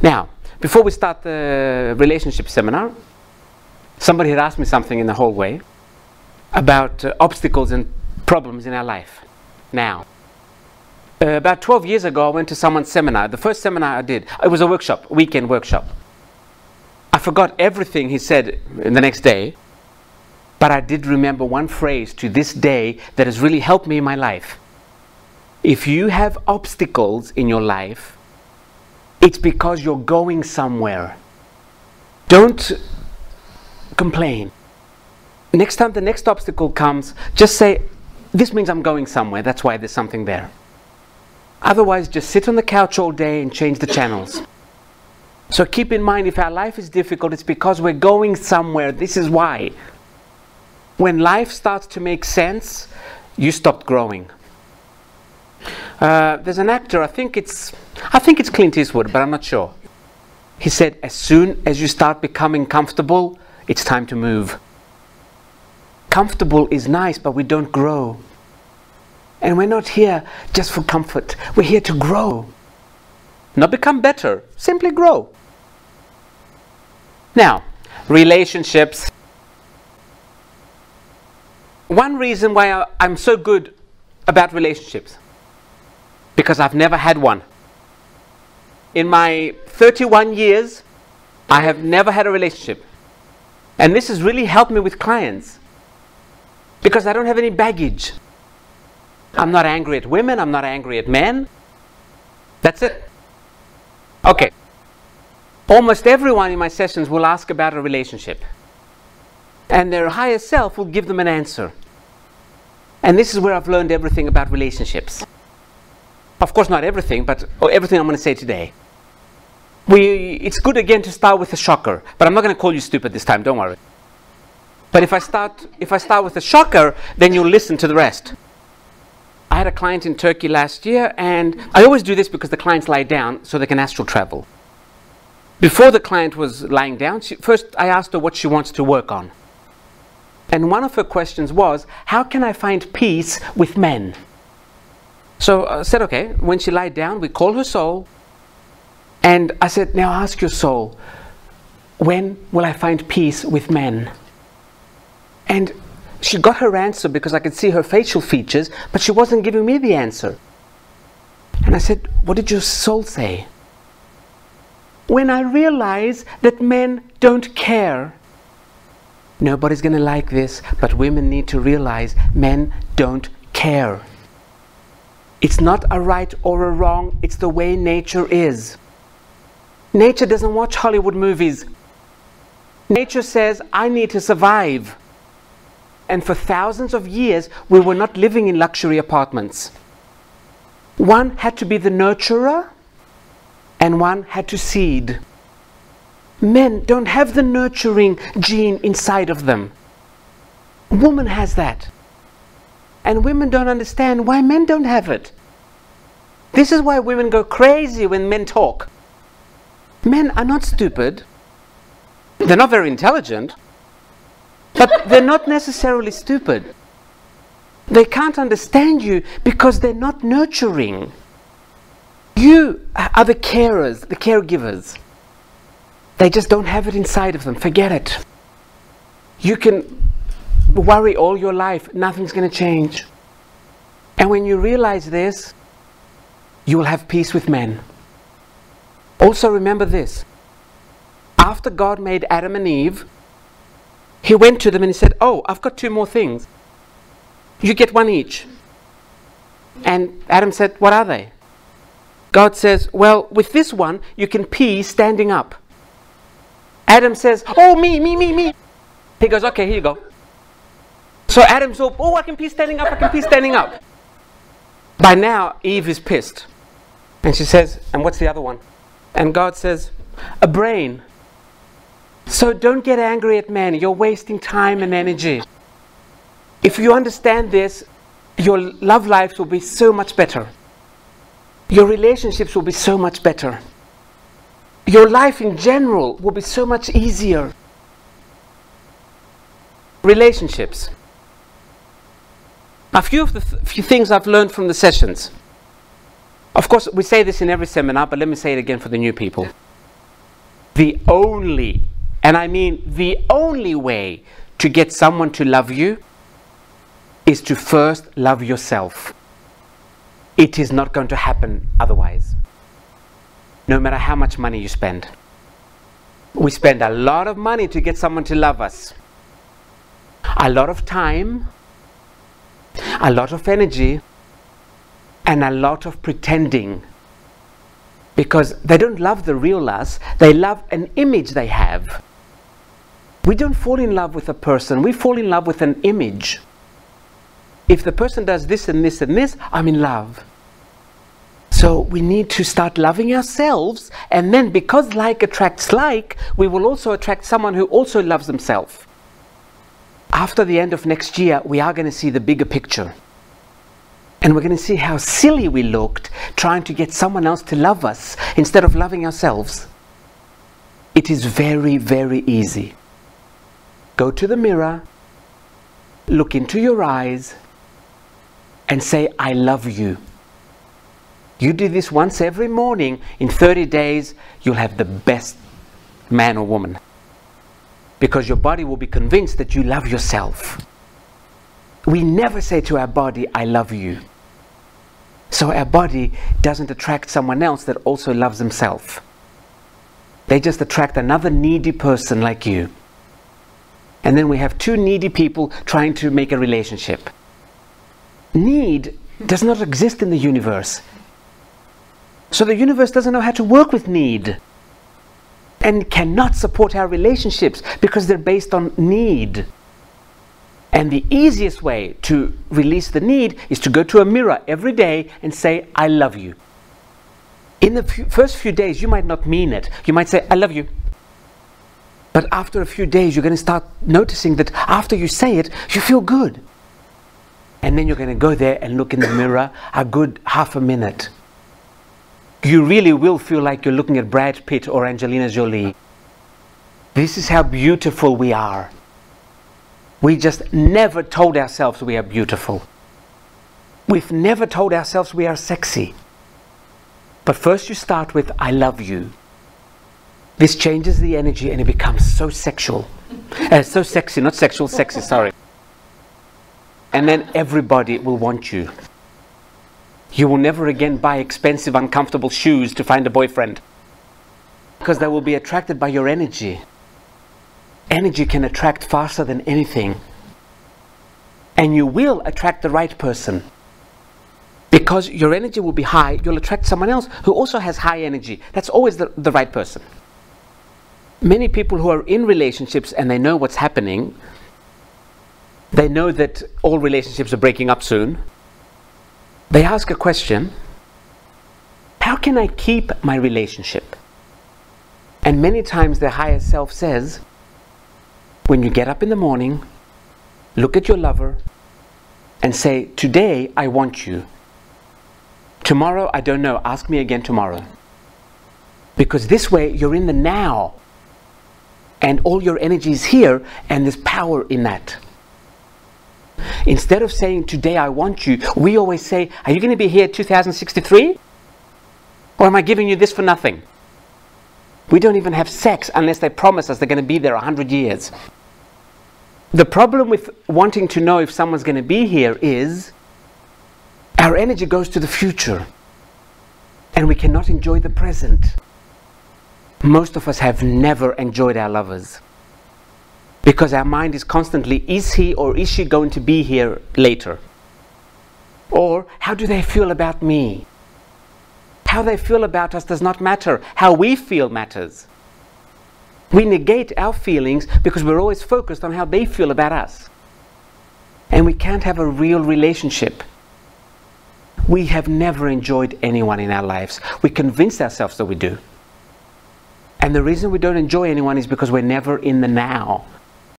Now, before we start the relationship seminar, somebody had asked me something in the hallway about obstacles and problems in our life. Now, about 12 years ago, I went to someone's seminar. The first seminar I did, it was a workshop, a weekend workshop. I forgot everything he said the next day, but I did remember one phrase to this day that has really helped me in my life. If you have obstacles in your life, it's because you're going somewhere. Don't complain. Next time the next obstacle comes, just say, this means I'm going somewhere, that's why there's something there. Otherwise, just sit on the couch all day and change the channels. So keep in mind, if our life is difficult, it's because we're going somewhere. This is why. When life starts to make sense, you stopped growing. There's an actor, I think it's Clint Eastwood, but I'm not sure. He said, as soon as you start becoming comfortable, it's time to move. Comfortable is nice, but we don't grow. And we're not here just for comfort. We're here to grow. Not become better, simply grow. Now, relationships. One reason why I'm so good about relationships, because I've never had one. In my 31 years, I have never had a relationship. And this has really helped me with clients, because I don't have any baggage. I'm not angry at women, I'm not angry at men. That's it. Okay. Almost everyone in my sessions will ask about a relationship. And their higher self will give them an answer. And this is where I've learned everything about relationships. Of course not everything, but everything I'm going to say today. It's good again to start with a shocker, but I'm not going to call you stupid this time, don't worry. But if I start with a shocker, then you'll listen to the rest. I had a client in Turkey last year, and I always do this because the clients lie down so they can astral travel. Before the client was lying down, first I asked her what she wants to work on. And one of her questions was, how can I find peace with men? So I said, okay, when she lied down, we call her soul. And I said, now ask your soul, when will I find peace with men? And she got her answer because I could see her facial features, but she wasn't giving me the answer. And I said, what did your soul say? When I realize that men don't care. Nobody's going to like this, but women need to realize men don't care. It's not a right or a wrong, it's the way nature is. Nature doesn't watch Hollywood movies. Nature says, I need to survive. And for thousands of years, we were not living in luxury apartments. One had to be the nurturer, and one had to seed. Men don't have the nurturing gene inside of them. Woman has that. And women don't understand why men don't have it. This is why women go crazy when men talk. Men are not stupid. They're not very intelligent. But they're not necessarily stupid. They can't understand you because they're not nurturing. You are the carers, the caregivers. They just don't have it inside of them. Forget it. You can worry all your life. Nothing's going to change. And when you realize this, you will have peace with men. Also remember this. After God made Adam and Eve, He went to them and He said, oh, I've got two more things. You get one each. And Adam said, what are they? God says, well, with this one, you can pee standing up. Adam says, oh, me. He goes, okay, here you go. So Adam's all, oh, I can pee standing up, I can pee standing up. By now, Eve is pissed. And she says, and what's the other one? And God says, a brain. So don't get angry at men. You're wasting time and energy. If you understand this, your love lives will be so much better. Your relationships will be so much better. Your life in general will be so much easier. Relationships. A few of the few things I've learned from the sessions. Of course, we say this in every seminar, but let me say it again for the new people. The only, and I mean the only way to get someone to love you is to first love yourself. It is not going to happen otherwise. No matter how much money you spend. We spend a lot of money to get someone to love us. A lot of time, a lot of energy, and a lot of pretending. Because they don't love the real us, they love an image they have. We don't fall in love with a person, we fall in love with an image. If the person does this and this and this, I'm in love. So we need to start loving ourselves, and then because like attracts like, we will also attract someone who also loves themselves. After the end of next year, we are going to see the bigger picture. And we're going to see how silly we looked trying to get someone else to love us instead of loving ourselves. It is very, very easy. Go to the mirror, look into your eyes, and say, I love you. You do this once every morning, in 30 days, you'll have the best man or woman. Because your body will be convinced that you love yourself. We never say to our body, I love you. So our body doesn't attract someone else that also loves himself. They just attract another needy person like you. And then we have two needy people trying to make a relationship. Need does not exist in the universe. So the universe doesn't know how to work with need. And cannot support our relationships because they're based on need. And the easiest way to release the need is to go to a mirror every day and say, I love you. In the first few days, you might not mean it. You might say, I love you. But after a few days, you're going to start noticing that after you say it, you feel good. And then you're going to go there and look in the mirror a good half a minute. You really will feel like you're looking at Brad Pitt or Angelina Jolie. This is how beautiful we are. We just never told ourselves we are beautiful. We've never told ourselves we are sexy. But first you start with, I love you. This changes the energy and it becomes so sexual. So sexy, not sexual, sexy, sorry. And then everybody will want you. You will never again buy expensive, uncomfortable shoes to find a boyfriend. Because they will be attracted by your energy. Energy can attract faster than anything. And you will attract the right person. Because your energy will be high, you'll attract someone else who also has high energy. That's always the right person. Many people who are in relationships and they know what's happening, they know that all relationships are breaking up soon. They ask a question, how can I keep my relationship? And many times their higher self says, when you get up in the morning, look at your lover and say, today I want you. Tomorrow, I don't know, ask me again tomorrow. Because this way you're in the now. And all your energy is here and there's power in that. Instead of saying, today I want you, we always say, are you going to be here 2063? Or am I giving you this for nothing? We don't even have sex unless they promise us they're going to be there 100 years. The problem with wanting to know if someone's going to be here is our energy goes to the future and we cannot enjoy the present. Most of us have never enjoyed our lovers. Because our mind is constantly, is he or is she going to be here later? Or, how do they feel about me? How they feel about us does not matter. How we feel matters. We negate our feelings because we're always focused on how they feel about us. And we can't have a real relationship. We have never enjoyed anyone in our lives. We convince ourselves that we do. And the reason we don't enjoy anyone is because we're never in the now.